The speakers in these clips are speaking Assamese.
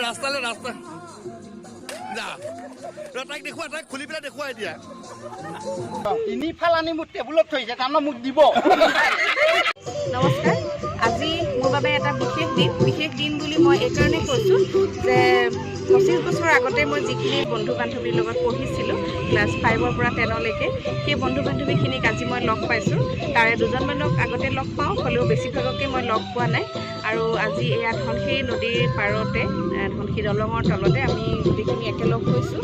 ৰাস্তালৈ ৰাস্তা যা তাইক দেখুৱা তাইক খুলি পেলাই দেখুৱাই দিয়া তিনিফাল আনি মোক টেবুলত থৈছে তাৰমানে মোক দিব নমস্কাৰ আজি মোৰ বাবে এটা বিশেষ দিন বুলি মই এইকাৰণে কৈছোঁ যে 25 বছৰ আগতে মই যিখিনি বন্ধু বান্ধৱীৰ লগত পঢ়িছিলোঁ ক্লাছ 5ৰ পৰা 10লৈকে সেই বন্ধু বান্ধৱীখিনিক আজি মই লগ পাইছোঁ তাৰে দুজনমানক আগতে লগ পাওঁ হ'লেও বেছিভাগকে মই লগ পোৱা নাই আৰু আজি এয়া ধনশিৰি নদীৰ পাৰতে ধনশিৰি দলঙৰ তলতে আমি গোটেইখিনি একেলগ হৈছোঁ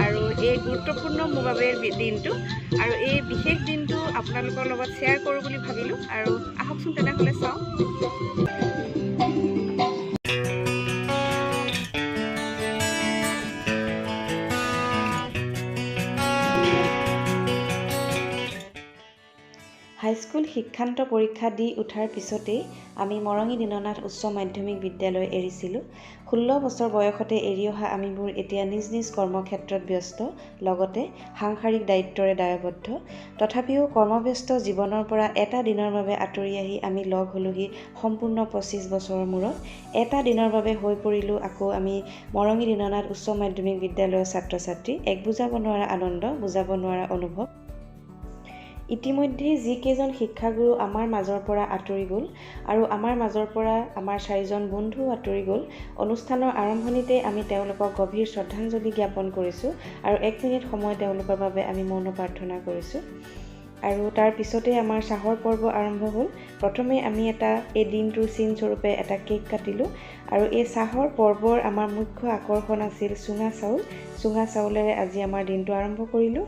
আৰু এই গুৰুত্বপূৰ্ণ মোৰ বাবে দিনটো আৰু এই বিশেষ দিনটো আপোনালোকৰ লগত শ্বেয়াৰ কৰোঁ বুলি ভাবিলোঁ আৰু আহকচোন তেনেহ'লে চাওঁ হাইস্কুল শিক্ষান্ত পৰীক্ষা দি উঠাৰ পিছতেই আমি মৰঙী দীননাথ উচ্চ মাধ্যমিক বিদ্যালয় এৰিছিলোঁ 16 বছৰ বয়সতে এৰি অহা আমিবোৰ এতিয়া নিজ নিজ কৰ্মক্ষেত্ৰত ব্যস্ত লগতে সাংসাৰিক দায়িত্বৰে দায়বদ্ধ তথাপিও কৰ্মব্যস্ত জীৱনৰ পৰা এটা দিনৰ বাবে আঁতৰি আহি আমি লগ হ'লোহি সম্পূৰ্ণ 25 বছৰৰ মূৰত এটা দিনৰ বাবে হৈ পৰিলোঁ আকৌ আমি মৰঙী দীননাথ উচ্চ মাধ্যমিক বিদ্যালয়ৰ ছাত্ৰ ছাত্ৰী এক বুজাব নোৱাৰা আনন্দ বুজাব নোৱাৰা অনুভৱ ইতিমধ্যে যিকেইজন শিক্ষাগুৰু আমাৰ মাজৰ পৰা আঁতৰি গ'ল আৰু আমাৰ মাজৰ পৰা আমাৰ 4জন বন্ধু আঁতৰি গ'ল অনুষ্ঠানৰ আৰম্ভণিতে আমি তেওঁলোকক গভীৰ শ্ৰদ্ধাঞ্জলি জ্ঞাপন কৰিছোঁ আৰু 1 মিনিট সময় তেওঁলোকৰ বাবে আমি মৌন প্ৰাৰ্থনা কৰিছোঁ আৰু তাৰ পিছতে আমাৰ চাহৰ পৰ্ব আৰম্ভ হ'ল প্ৰথমে আমি এই দিনটোৰ চিন স্বৰূপে এটা কেক কাটিলোঁ আৰু এই চাহৰ পৰ্বৰ আমাৰ মুখ্য আকৰ্ষণ আছিল চুঙা চাউলেৰে আজি আমাৰ দিনটো আৰম্ভ কৰিলোঁ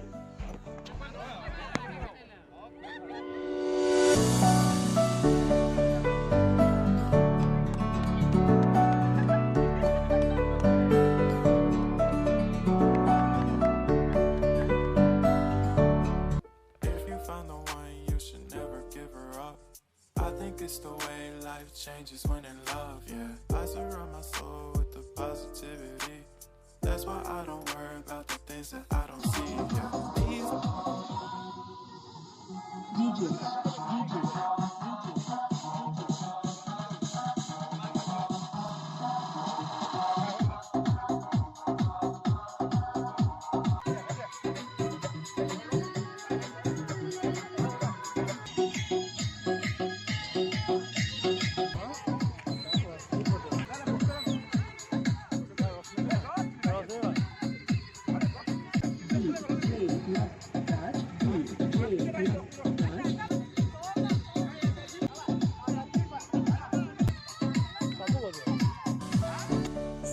It's the way life changes when in love, yeah. I surround my soul with the positivity. That's why I don't worry about the things that I don't see, yeah.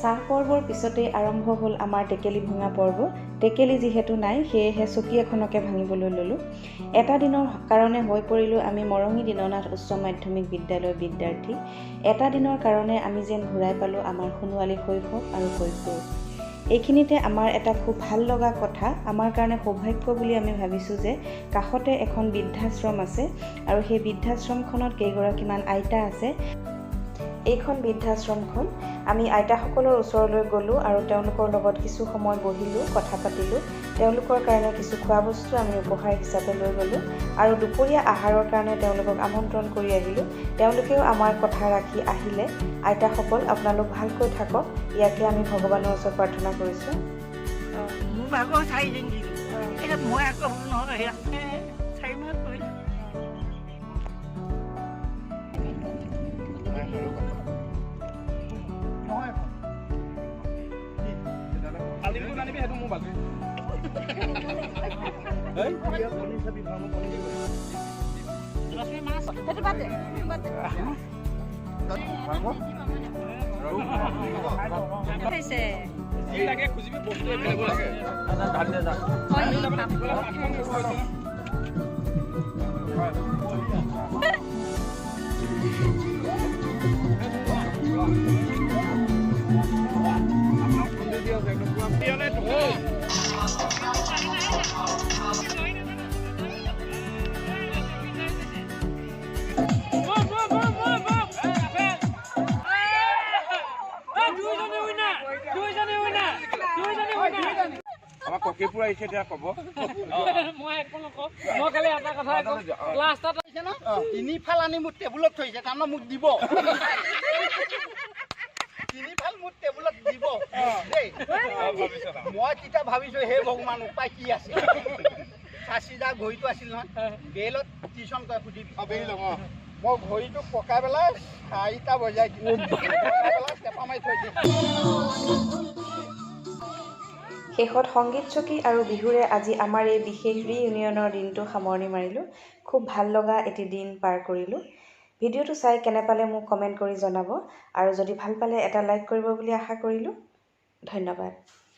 চাহ পৰ্বৰ পিছতে আৰম্ভ হ'ল আমাৰ টেকেলি ভঙা পৰ্ব টেকেলি যিহেতু নাই সেয়েহে চকী এখনকে ভাঙিবলৈ ল'লোঁ এটা দিনৰ কাৰণে হৈ পৰিলোঁ আমি মৰঙী দীননাথ উচ্চ মাধ্যমিক বিদ্যালয়ৰ বিদ্যাৰ্থী এটা দিনৰ কাৰণে আমি যেন ঘূৰাই পালোঁ আমাৰ সোণোৱালী শৈশৱ আৰু কৈশোৰ এইখিনিতে আমাৰ এটা খুব ভাল লগা কথা আমাৰ কাৰণে সৌভাগ্য বুলি আমি ভাবিছোঁ যে কাষতে এখন বৃদ্ধাশ্ৰম আছে আৰু সেই বৃদ্ধাশ্ৰমখনত কেইগৰাকীমান আইতা আছে এইখন বৃদ্ধাশ্ৰমখন আমি আইতাসকলৰ ওচৰলৈ গ'লোঁ আৰু তেওঁলোকৰ লগত কিছু সময় বহিলোঁ কথা পাতিলোঁ তেওঁলোকৰ কাৰণে কিছু খোৱা বস্তু আমি উপহাৰ হিচাপে লৈ গ'লোঁ আৰু দুপৰীয়া আহাৰৰ কাৰণে তেওঁলোকক আমন্ত্ৰণ কৰি আহিলোঁ তেওঁলোকেও আমাৰ কথা ৰাখি আহিলে আইতাসকল আপোনালোক ভালকৈ থাকক ইয়াকে আমি ভগৱানৰ ওচৰত প্ৰাৰ্থনা কৰিছোঁ মোৰ ভাগৰ 4 দিন দিলোঁ এতিয়া মই আকৌ নহয় 4 মাহ কৰিলোঁ আমাৰ ককেপুৰ আহিছে এতিয়া ক'ব মই একো নকওঁ মই খালি এটা কথা লাষ্টত আহিছে ন তিনিফাল আনি মোক টেবুলত থৈছে তাৰমানে মোক দিব মই তেতিয়া ভাবিছোঁ হে ভগৱান উপায় কি আছে চাচিদা ঘড়ীটো আছিল নহয় বেলত টিউশ্যন কৰে সুধিবি মই ঘড়ীটো পকাই পেলাই 4টা বজাই দিলোঁ চেপা মাৰি থৈ দিম শেষত সংগীত চকী আৰু বিহুৰে আজি আমাৰ এই বিশেষ ৰিইউনিয়নৰ দিনটো সামৰণি মাৰিলোঁ খুব ভাল লগা এটি দিন পাৰ কৰিলোঁ ভিডিঅ'টো চাই কেনে পালে মোক কমেণ্ট কৰি জনাব আৰু যদি ভাল পালে এটা লাইক কৰিব বুলি আশা কৰিলোঁ ধন্যবাদ